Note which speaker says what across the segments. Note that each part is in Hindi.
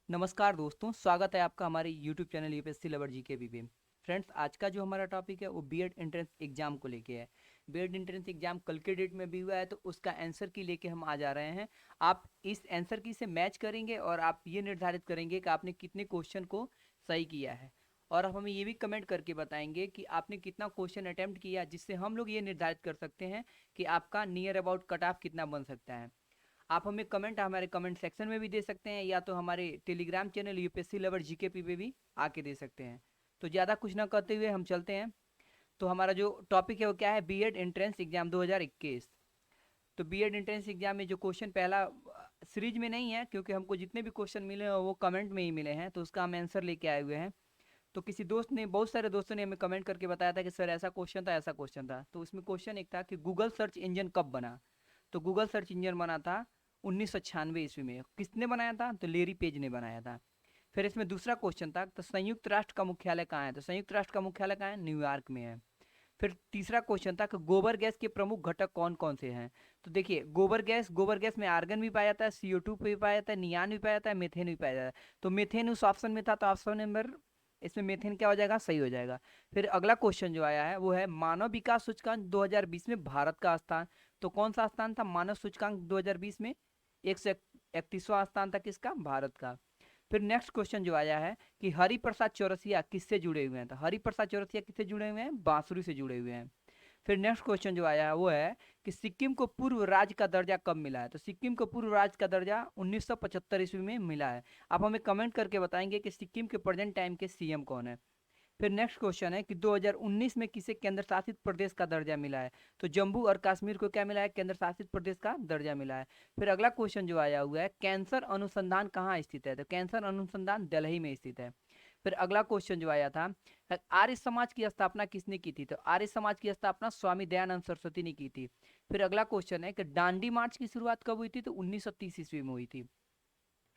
Speaker 1: नमस्कार दोस्तों, स्वागत है आपका हमारे YouTube चैनल यूपीएससी लवर जी के भी। फ्रेंड्स, आज का जो हमारा टॉपिक है वो बीएड एंट्रेंस एग्जाम को लेके है। बीएड एंट्रेंस एग्जाम कल के डेट में भी हुआ है, तो उसका आंसर की लेके हम आ जा रहे हैं। आप इस आंसर की से मैच करेंगे और आप ये निर्धारित करेंगे कि आपने कितने क्वेश्चन को सही किया है। और आप हमें ये भी कमेंट करके बताएंगे कि आपने कितना क्वेश्चन अटेम्प्ट किया, जिससे हम लोग ये निर्धारित कर सकते हैं कि आपका नियर अबाउट कट ऑफ कितना बन सकता है। आप हमें कमेंट हमारे कमेंट सेक्शन में भी दे सकते हैं, या तो हमारे Telegram channel UPSC lover GKP पे भी आके दे सकते हैं। तो ज़्यादा कुछ ना करते हुए हम चलते हैं। तो हमारा जो टॉपिक है वो क्या है, बीएड एंट्रेंस एग्जाम 2021। तो बीएड एंट्रेंस एग्जाम में जो क्वेश्चन पहला सीरीज में नहीं है, क्योंकि हमको जितने भी क्वेश्चन मिले हैं वो कमेंट में ही मिले हैं, तो उसका हम आंसर लेके आए हुए हैं। तो किसी दोस्त ने, बहुत सारे दोस्तों ने हमें कमेंट करके बताया था कि सर ऐसा क्वेश्चन था, ऐसा क्वेश्चन था। तो उसमें क्वेश्चन एक था कि गूगल सर्च इंजन कब बना। तो गूगल सर्च इंजन बना था 1996 ईस्वी में। किसने बनाया था? तो लेरी पेज ने बनाया था। फिर इसमें दूसरा क्वेश्चन था, तो संयुक्त राष्ट्र का मुख्यालय कहाँ है। तो संयुक्त राष्ट्र का मुख्यालय कहाँ है? न्यूयॉर्क में है। फिर तीसरा क्वेश्चन था कि गोबर गैस के प्रमुख घटक कौन कौन से हैं। तो देखिए, गोबर गैस में आर्गन भी पाया जाता है, CO2 भी पाया जाता है, नियान भी पाया जाता है, मीथेन भी पाया जाता है। तो मीथेन उस ऑप्शन में था, तो ऑप्शन नंबर इसमें मीथेन क्या हो जाएगा? सही हो जाएगा। फिर अगला क्वेश्चन जो आया है वो है मानव विकास सूचकांक 2020 में भारत का स्थान। तो कौन सा स्थान था मानव सूचकांक 2020 में? 131वां स्थान था किसका? भारत का। फिर नेक्स्ट क्वेश्चन जो आया है कि हरिप्रसाद चौरसिया किससे जुड़े हुए हैं। तो हरिप्रसाद चौरसिया किससे जुड़े हुए हैं? बांसुरी से जुड़े हुए हैं। फिर नेक्स्ट क्वेश्चन जो आया है वो है कि सिक्किम को पूर्व राज्य का दर्जा कब मिला है। तो सिक्किम को पूर्व राज्य का दर्जा 1975 ईस्वी में मिला है। आप हमें कमेंट करके बताएंगे कि सिक्किम के प्रेजेंट टाइम के सीएम कौन है। फिर नेक्स्ट क्वेश्चन है कि 2019 में किसे केंद्र शासित प्रदेश का दर्जा मिला है। तो जम्मू और कश्मीर को क्या मिला है? केंद्र शासित प्रदेश का दर्जा मिला है। फिर अगला क्वेश्चन जो आया हुआ है, कैंसर अनुसंधान कहाँ स्थित है। तो कैंसर अनुसंधान दिल्ली में स्थित है। फिर अगला क्वेश्चन जो आया था, आर्य समाज की स्थापना किसने की थी। तो आर्य समाज की स्थापना स्वामी दयानंद सरस्वती ने की थी। फिर अगला क्वेश्चन है कि दांडी मार्च की शुरुआत कब हुई थी। तो 1930 ईस्वी में हुई थी।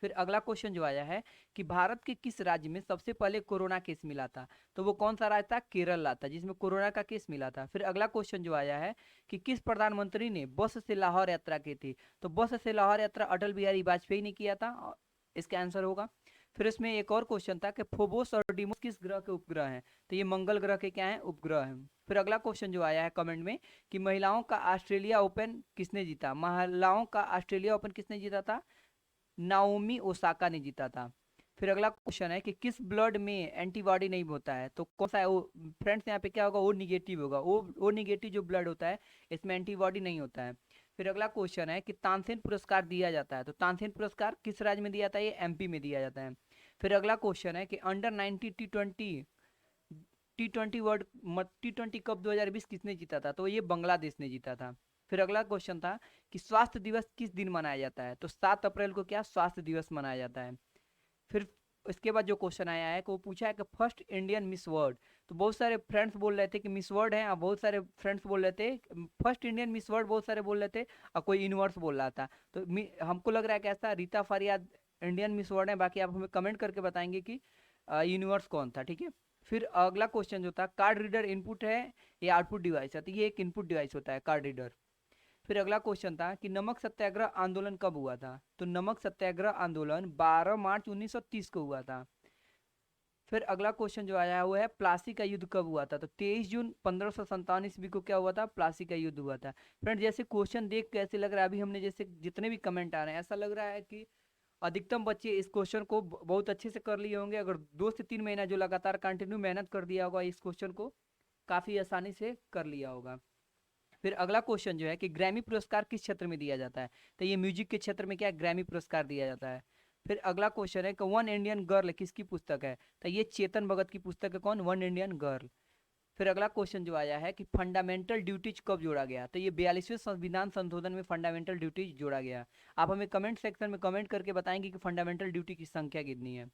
Speaker 1: फिर अगला क्वेश्चन जो आया है कि भारत के किस राज्य में सबसे पहले कोरोना केस मिला था। तो वो कौन सा राज्य था? केरल राज्य था, जिसमें कोरोना का केस मिला था। फिर अगला क्वेश्चन जो आया है कि किस प्रधानमंत्री ने बस से लाहौर यात्रा की थी। तो बस से लाहौर यात्रा अटल बिहारी वाजपेयी ने किया था, इसका आंसर होगा। फिर इसमें एक और क्वेश्चन था कि फोबोस और डिमोस किस ग्रह के उपग्रह हैं। तो ये मंगल ग्रह के क्या हैं? उपग्रह हैं। फिर अगला क्वेश्चन जो आया है कमेंट में कि महिलाओं का ऑस्ट्रेलिया ओपन किसने जीता। महिलाओं का ऑस्ट्रेलिया ओपन किसने जीता था? नाओमी ओसाका ने जीता था। फिर अगला क्वेश्चन है कि किस ब्लड में एंटीबॉडी नहीं होता है। तो कौन सा है वो? फ्रेंड्स, यहाँ पे क्या होगा? ओ निगेटिव होगा। ओ निगेटिव जो ब्लड होता है, इसमें एंटीबॉडी नहीं होता है। फिर अगला क्वेश्चन है कि तानसेन पुरस्कार दिया जाता है। तो तानसेन पुरस्कार किस राज्य में दिया जाता है? ये MP में दिया जाता है। फिर अगला क्वेश्चन है कि अंडर 19 T20 कप 2020 किसने जीता था। तो ये बांग्लादेश ने जीता था। फिर अगला क्वेश्चन था कि स्वास्थ्य दिवस किस दिन मनाया जाता है। तो 7 अप्रैल को क्या स्वास्थ्य दिवस मनाया जाता है। फिर इसके बाद जो क्वेश्चन आया है कि वो पूछा है कि फर्स्ट इंडियन मिस वर्ल्ड। तो बहुत सारे फ्रेंड्स बोल रहे थे कि मिस वर्ल्ड है, और बहुत सारे फ्रेंड्स बोल रहे थे फर्स्ट इंडियन मिस वर्ल्ड, बहुत सारे बोल रहे थे, और कोई यूनिवर्स बोल रहा था। तो हमको लग रहा है कि ऐसा रीता फारियाद इंडियन मिस वर्ल्ड है। बाकी आप हमें कमेंट करके बताएंगे कि यूनिवर्स कौन था, ठीक है। फिर अगला क्वेश्चन जो था, कार्ड रीडर इनपुट है या आउटपुट डिवाइस है। तो ये एक इनपुट डिवाइस होता है कार्ड रीडर। फिर अगला क्वेश्चन था कि नमक सत्याग्रह आंदोलन कब हुआ था। तो नमक सत्याग्रह आंदोलन 12 मार्च 1930 को हुआ था। फिर अगला क्वेश्चन जो आया है वो है प्लासी का युद्ध कब हुआ था। तो 23 जून 1557 ईस्वी को क्या हुआ था? प्लासी का युद्ध हुआ था। फ्रेंड, जैसे क्वेश्चन देख के ऐसे लग रहा है, अभी हमने जैसे जितने भी कमेंट आ रहे हैं, ऐसा लग रहा है कि अधिकतम बच्चे इस क्वेश्चन को बहुत अच्छे से कर लिए होंगे। अगर 2 से 3 महीना जो लगातार कंटिन्यू मेहनत कर दिया होगा, इस क्वेश्चन को काफी आसानी से कर लिया होगा। फिर अगला क्वेश्चन जो है कि ग्रैमी पुरस्कार किस क्षेत्र में दिया जाता है। तो ये म्यूजिक के क्षेत्र में क्या है? ग्रैमी पुरस्कार दिया जाता है। फिर अगला क्वेश्चन है कि वन इंडियन गर्ल किसकी पुस्तक है। तो ये चेतन भगत की पुस्तक है। कौन? One Indian girl. फिर अगला क्वेश्चन जो आया है कि फंडामेंटल ड्यूटीज कब जोड़ा गया। तो ये 42वें संविधान संशोधन में फंडामेंटल ड्यूटीज जोड़ा गया। आप हमें कमेंट सेक्शन में कमेंट करके बताएंगे कि फंडामेंटल ड्यूटी की संख्या कितनी है।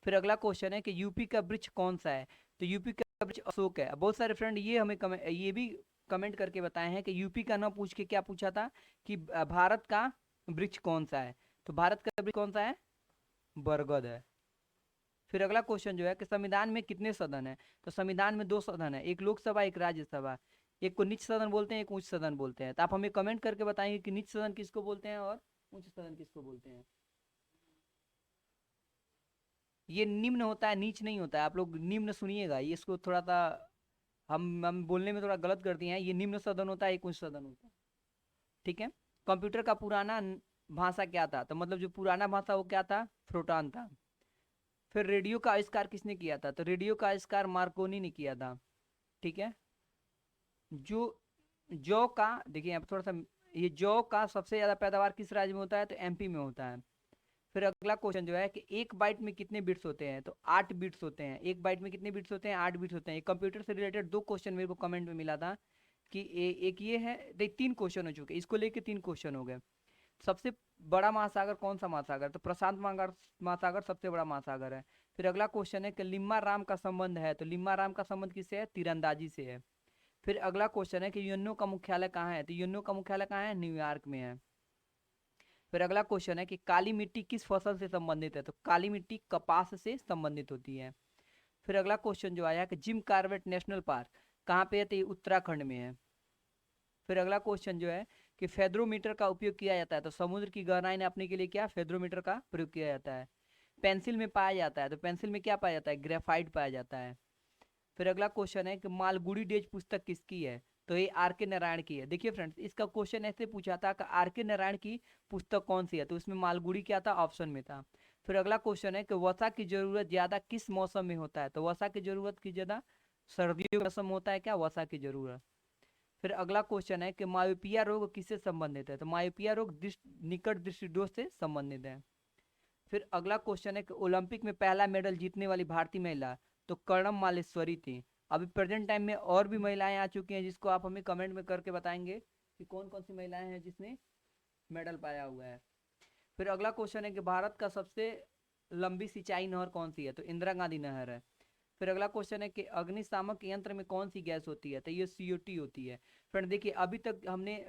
Speaker 1: फिर अगला क्वेश्चन है कि यूपी का वृक्ष कौन सा है। तो यूपी का वृक्ष अशोक है। बहुत सारे फ्रेंड ये हमें ये भी कमेंट करके बताए हैं कि यूपी का ना पूछ के क्या पूछा था कि भारत का वृक्ष कौन सा है। तो भारत का वृक्ष कौन सा है? बरगद है। फिर अगला क्वेश्चन जो है कि संविधान में कितने सदन है। तो संविधान में 2 सदन है, एक लोकसभा एक राज्यसभा। एक को निच सदन बोलते हैं, एक उच्च सदन बोलते हैं। तो आप हमें कमेंट करके बताएंगे कि निच सदन किसको बोलते हैं और उच्च सदन किसको बोलते हैं। ये निम्न होता है, नीच नहीं होता है। आप लोग निम्न सुनिएगा, ये इसको थोड़ा सा हम बोलने में थोड़ा गलत कर दिए हैं। ये निम्न सदन होता है, एक उच्च सदन होता है। ठीक है। कंप्यूटर का पुराना भाषा क्या था? तो मतलब जो पुराना भाषा वो क्या था? फ्रोटान था। फिर रेडियो का आविष्कार किसने किया था? तो रेडियो का आविष्कार मार्कोनी ने किया था। ठीक है। जो जौ का, देखिए यहाँ पे थोड़ा सा, ये जौ का सबसे ज्यादा पैदावार किस राज्य में होता है? तो एमपी में होता है। फिर अगला क्वेश्चन जो है कि एक बाइट में कितने बिट्स होते हैं? तो 8 बिट्स होते हैं। एक बाइट में कितने बिट्स होते हैं? 8 बिट्स होते हैं। कंप्यूटर से रिलेटेड 2 क्वेश्चन मेरे को कमेंट में मिला था कि एक ये है, देख 3 क्वेश्चन हो चुके, इसको लेके 3 क्वेश्चन हो गए। सबसे बड़ा महासागर कौन सा महासागर? तो प्रशांत महासागर सबसे बड़ा महासागर है। फिर अगला क्वेश्चन है कि लिम्मा राम का संबंध है? तो लिम्मा राम का संबंध किससे है? तीरंदाजी से है। फिर अगला क्वेश्चन है कि यूएनओ का मुख्यालय कहाँ है? तो यूएनओ का मुख्यालय कहाँ है? न्यूयॉर्क में है। फिर अगला क्वेश्चन है कि काली मिट्टी किस फसल से संबंधित है? तो काली मिट्टी कपास से संबंधित होती है। फिर अगला क्वेश्चन जो आया कि जिम कार्बेट नेशनल पार्क कहाँ पे है? तो ये उत्तराखंड में है। फिर अगला क्वेश्चन जो है कि फेड्रोमीटर का उपयोग किया जाता है? तो समुद्र की गहराई नापने के लिए क्या फेड्रोमीटर का प्रयोग किया जाता है? पेंसिल में पाया जाता है? तो पेंसिल में क्या पाया जाता है? ग्रेफाइट पाया जाता है। फिर अगला क्वेश्चन है कि मालगुडी डेज पुस्तक किसकी है? तो ये आर के नारायण की है। देखिए फ्रेंड्स, इसका क्वेश्चन ऐसे पूछा था कि आर के नारायण की पुस्तक कौन सी है? तो उसमें मालगुडी क्या था? ऑप्शन में था। फिर अगला क्वेश्चन है कि वसा की जरूरत ज्यादा किस मौसम में होता है? तो वसा की जरूरत की ज्यादा सर्दियों का मौसम होता है क्या वसा की जरूरत? फिर अगला क्वेश्चन है कि मायोपिया रोग किससे संबंधित है? तो मायोपिया रोग निकट दृष्टिदोष से संबंधित है। फिर अगला क्वेश्चन है कि ओलंपिक में पहला मेडल जीतने वाली भारतीय महिला? तो कर्णम मालेश्वरी थी। अभी प्रेजेंट टाइम में और भी महिलाएं आ चुकी हैं, जिसको आप हमें कमेंट में करके बताएंगे कि कौन कौन सी महिलाएं हैं जिसने मेडल पाया हुआ है। फिर अगला क्वेश्चन है कि भारत का सबसे लंबी सिंचाई नहर कौन सी है? तो इंदिरा गांधी नहर है। फिर अगला क्वेश्चन है कि अग्निशामक यंत्र में कौन सी गैस होती है? तो ये सीओटी होती है। फ्रेंड देखिए, अभी तक हमने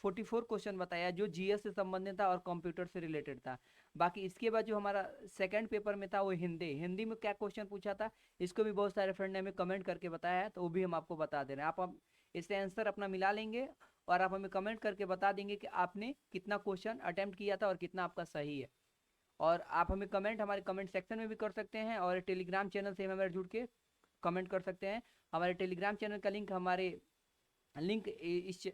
Speaker 1: 44 क्वेश्चन बताया जो जीएस से संबंधित था और कंप्यूटर से रिलेटेड था। बाकी इसके बाद जो हमारा सेकंड पेपर में था वो हिंदी। हिंदी में क्या क्वेश्चन पूछा था, इसको भी बहुत सारे फ्रेंड ने हमें कमेंट करके बताया है, तो वो भी हम आपको बता दे रहे हैं। आप इससे आंसर अपना मिला लेंगे और आप हमें कमेंट करके बता देंगे कि आपने कितना क्वेश्चन अटेम्प्ट किया था और कितना आपका सही है। और आप हमें कमेंट हमारे कमेंट सेक्शन में भी कर सकते हैं और टेलीग्राम चैनल से हमारे जुड़ के कमेंट कर सकते हैं। हमारे टेलीग्राम चैनल का लिंक हमारे लिंक इस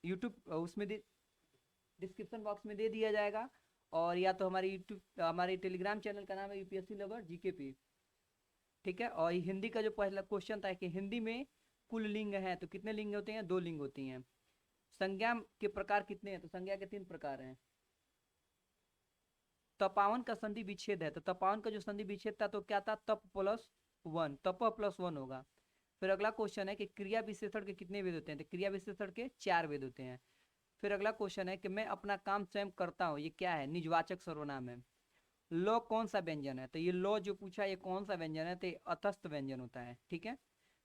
Speaker 1: यूट्यूब उसमें डिस्क्रिप्शन बॉक्स में दे दिया जाएगा। और या तो हमारे यूट्यूब हमारे टेलीग्राम चैनल का नाम है यूपीएससी लवर जीकेपी। ठीक है। और हिंदी का जो पहला क्वेश्चन था कि हिंदी में कुल लिंग है? तो कितने लिंग होते हैं? 2 लिंग होती हैं। संज्ञा के प्रकार कितने हैं? तो संज्ञा के 3 प्रकार हैं। तपावन का संधि विच्छेद है? तो तपावन का जो संधि विच्छेद था तो क्या था? तप प्लस वन, तप प्लस वन होगा। फिर अगला क्वेश्चन है कि क्रिया विशेषण के कितने वेद होते हैं? तो क्रिया विशेषण के 4 वेद होते हैं। फिर अगला क्वेश्चन है कि मैं अपना काम स्वयं करता हूँ, ये क्या है? निजवाचक सर्वनाम है। लौ कौन सा व्यंजन है? तो ये लौ जो पूछा ये कौन सा व्यंजन है? तो ये अतस्त व्यंजन होता है। ठीक है।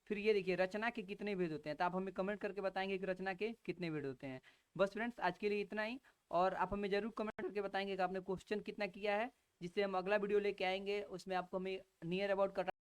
Speaker 1: फिर ये देखिए, रचना के कितने भेद होते हैं? तो आप हमें कमेंट करके बताएंगे कि रचना के कितने भेद होते हैं। बस फ्रेंड्स, आज के लिए इतना ही। और आप हमें जरूर कमेंट करके बताएंगे कि आपने क्वेश्चन कितना किया है, जिससे हम अगला वीडियो लेके आएंगे, उसमें आपको हमें नियर अबाउट